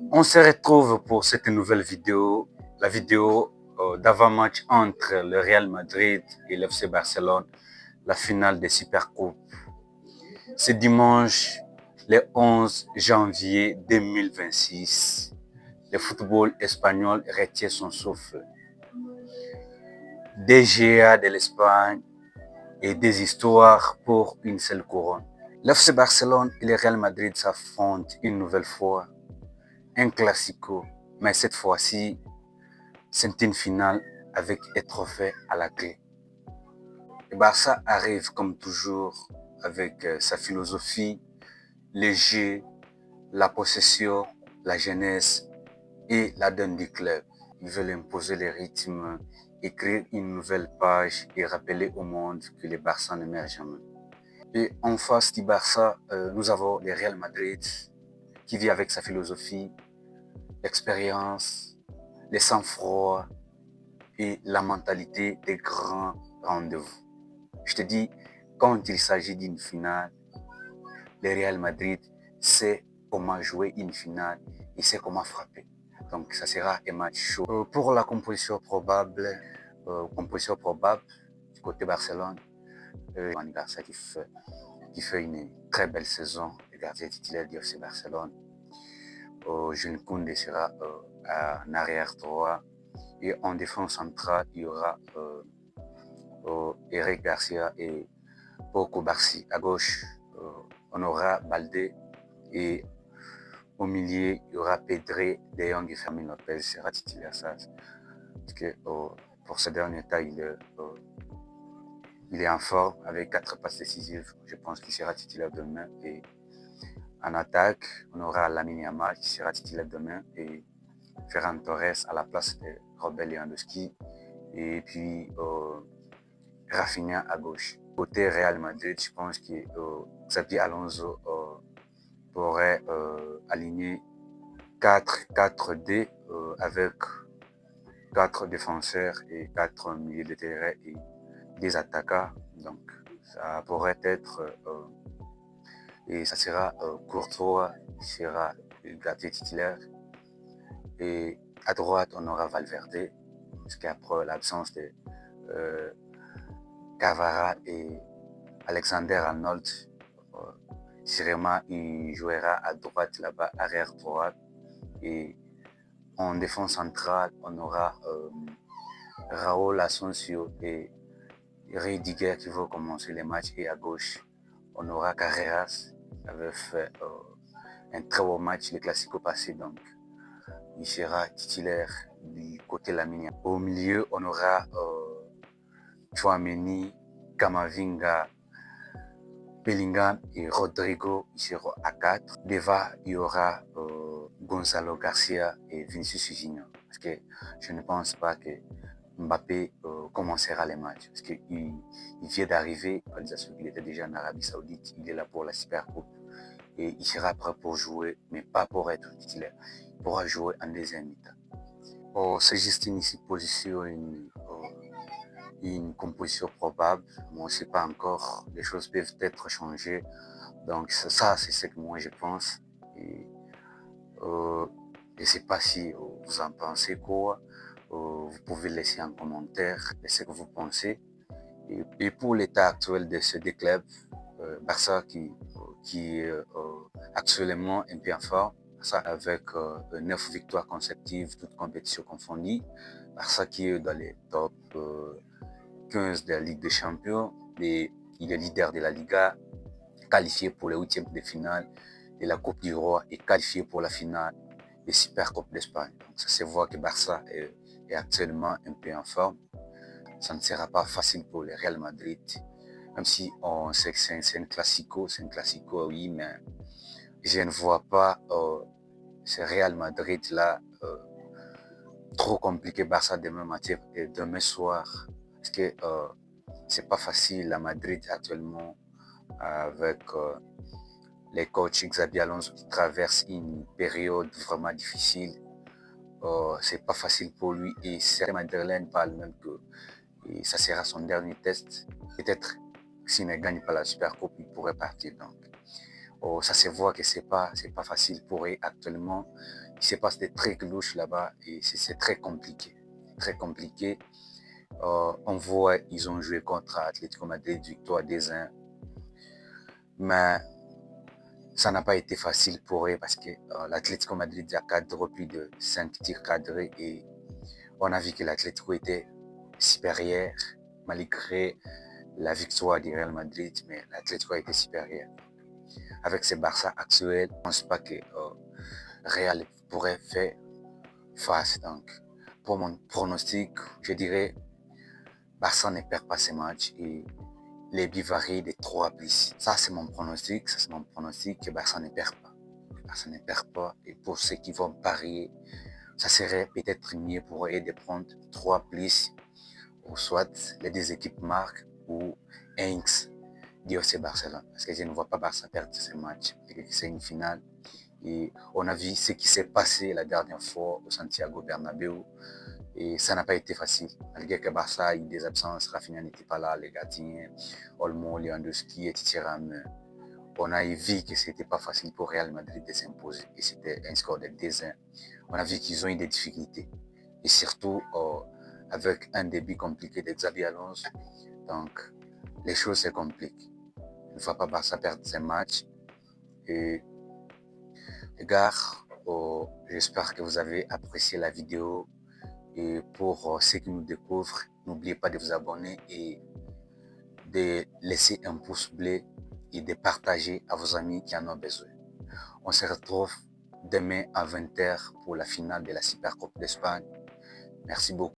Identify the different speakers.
Speaker 1: On se retrouve pour cette nouvelle vidéo, la vidéo d'avant-match entre le Real Madrid et l'FC Barcelone, la finale des Supercoupes. C'est dimanche, le 11 janvier 2026. Le football espagnol retient son souffle. Des GA de l'Espagne et des histoires pour une seule couronne. L'FC Barcelone et le Real Madrid s'affrontent une nouvelle fois. Un classico, mais cette fois-ci, c'est une finale avec un trophée à la clé. Le Barça arrive comme toujours avec sa philosophie, le jeu, la possession, la jeunesse et la donne du club. Ils veulent imposer les rythmes, écrire une nouvelle page et rappeler au monde que le Barça ne meurt jamais. Et en face du Barça, nous avons le Real Madrid qui vit avec sa philosophie, l'expérience, le sang-froid et la mentalité des grands rendez-vous. Je te dis, quand il s'agit d'une finale, le Real Madrid sait comment jouer une finale et sait comment frapper. Donc, ça sera un match chaud. Pour la composition probable du côté Barcelone, Van Garcia qui fait une très belle saison, le gardien titulaire du FC Barcelone. Jules Koundé sera en arrière droit. Et en défense centrale, il y aura Eric Garcia et Pau Cubarsí. À gauche, on aura Baldé. Et au milieu, il y aura Pedri, De Jong et Fermin Lopez sera titulaire. Ça, parce que pour ce dernier temps, il est en forme avec 4 passes décisives. Je pense qu'il sera titulaire demain. Et en attaque, on aura Lamine Yamal qui sera titulaire demain. Et Ferran Torres à la place de Robert Lewandowski. Et puis Rafinha à gauche. Côté Real Madrid, je pense que Xabi Alonso pourrait aligner 4-4-2 avec 4 défenseurs et 4 milieux de terrain et des attaquants. Donc, ça pourrait être et ça sera Courtois qui sera le gardien titulaire. Et à droite, on aura Valverde, parce qu'après l'absence de Cavara et Alexander-Arnold, sûrement il jouera à droite là-bas, arrière droite. Et en défense centrale, on aura Raúl Asensio et Rudiger qui vont commencer les matchs. Et à gauche, on aura Carreras qui avait fait un très beau match, le Classico passé. Donc, il sera titulaire du côté Lamine. Au milieu, on aura Tchouaméni, Camavinga, Bellingham et Rodrigo, ils seront à 4. Devant, il y aura Gonzalo Garcia et Vinicius Junior. Parce que je ne pense pas que Mbappé commencera les matchs. Parce qu'il vient d'arriver, il était déjà en Arabie Saoudite, il est là pour la Super Coupe. Et il sera prêt pour jouer, mais pas pour être titulaire. Il pourra jouer en deuxième mi-temps. C'est juste une supposition, une composition probable. On ne sait pas encore. Les choses peuvent être changées. Donc ça, c'est ce que moi je pense. Et je ne sais pas si vous en pensez quoi. Vous pouvez laisser un commentaire de ce que vous pensez. Et pour l'état actuel de ces deux clubs, Barça qui est actuellement un peu en forme, Barça avec 9 victoires consécutives, toutes compétitions confondues. Barça qui est dans les top 15 de la Ligue des Champions, et il est leader de la Liga, qualifié pour les huitièmes de finale de la Coupe du Roi et qualifié pour la finale des Super Coupe d'Espagne. Donc ça se voit que Barça est actuellement un peu en forme. Ça ne sera pas facile pour le Real Madrid, même si on sait que c'est un classico, oui, mais je ne vois pas ce Real Madrid-là trop compliqué Barça demain soir. Parce que c'est pas facile à Madrid actuellement avec les coachs Xabi Alonso qui traverse une période vraiment difficile. C'est pas facile pour lui et certains Madrilènes parlent même que ça sera son dernier test. Peut-être s'il ne gagne pas la Super Coupe, il pourrait partir. Donc, Oh, ça se voit que c'est pas facile pour eux actuellement. Il se passe des trucs louches là-bas et c'est très compliqué. Très compliqué. On voit, ils ont joué contre Atlético Madrid, victoire 2-1. Mais ça n'a pas été facile pour eux parce que l'Atlético Madrid a cadré plus de 5 tirs cadrés et on a vu que l'Atlético était supérieur malgré la victoire du Real Madrid, mais l'Atlético a été supérieur. Avec ce Barça actuel, je ne pense pas que Real pourrait faire face. Donc, pour mon pronostic, je dirais Barça ne perd pas ce match et les buts varient de 3+. Ça, c'est mon pronostic. Ça, c'est mon pronostic que Barça ne perd pas. Barça ne perd pas. Et pour ceux qui vont parier, ça serait peut-être mieux pour eux de prendre 3+, ou soit les deux équipes marquent ou Inks du FC Barcelone. Parce que je ne vois pas Barça perdre ce match. C'est une finale. Et on a vu ce qui s'est passé la dernière fois au Santiago Bernabéu. Et ça n'a pas été facile. Malgré que Barça a eu des absences, Rafinha n'était pas là, les gardiens, Olmo, Lewandowski, etc. Mais on a vu que c'était pas facile pour Real Madrid de s'imposer. Et c'était un score de 2-1. On a vu qu'ils ont eu des difficultés. Et surtout, avec un début compliqué de Xabi Alonso. Donc, les choses se compliquent. Il ne faut pas Barça perdre ce match. Et les gars, j'espère que vous avez apprécié la vidéo. Et pour ceux qui nous découvrent, n'oubliez pas de vous abonner et de laisser un pouce bleu et de partager à vos amis qui en ont besoin. On se retrouve demain à 20h pour la finale de la Supercoupe d'Espagne. Merci beaucoup.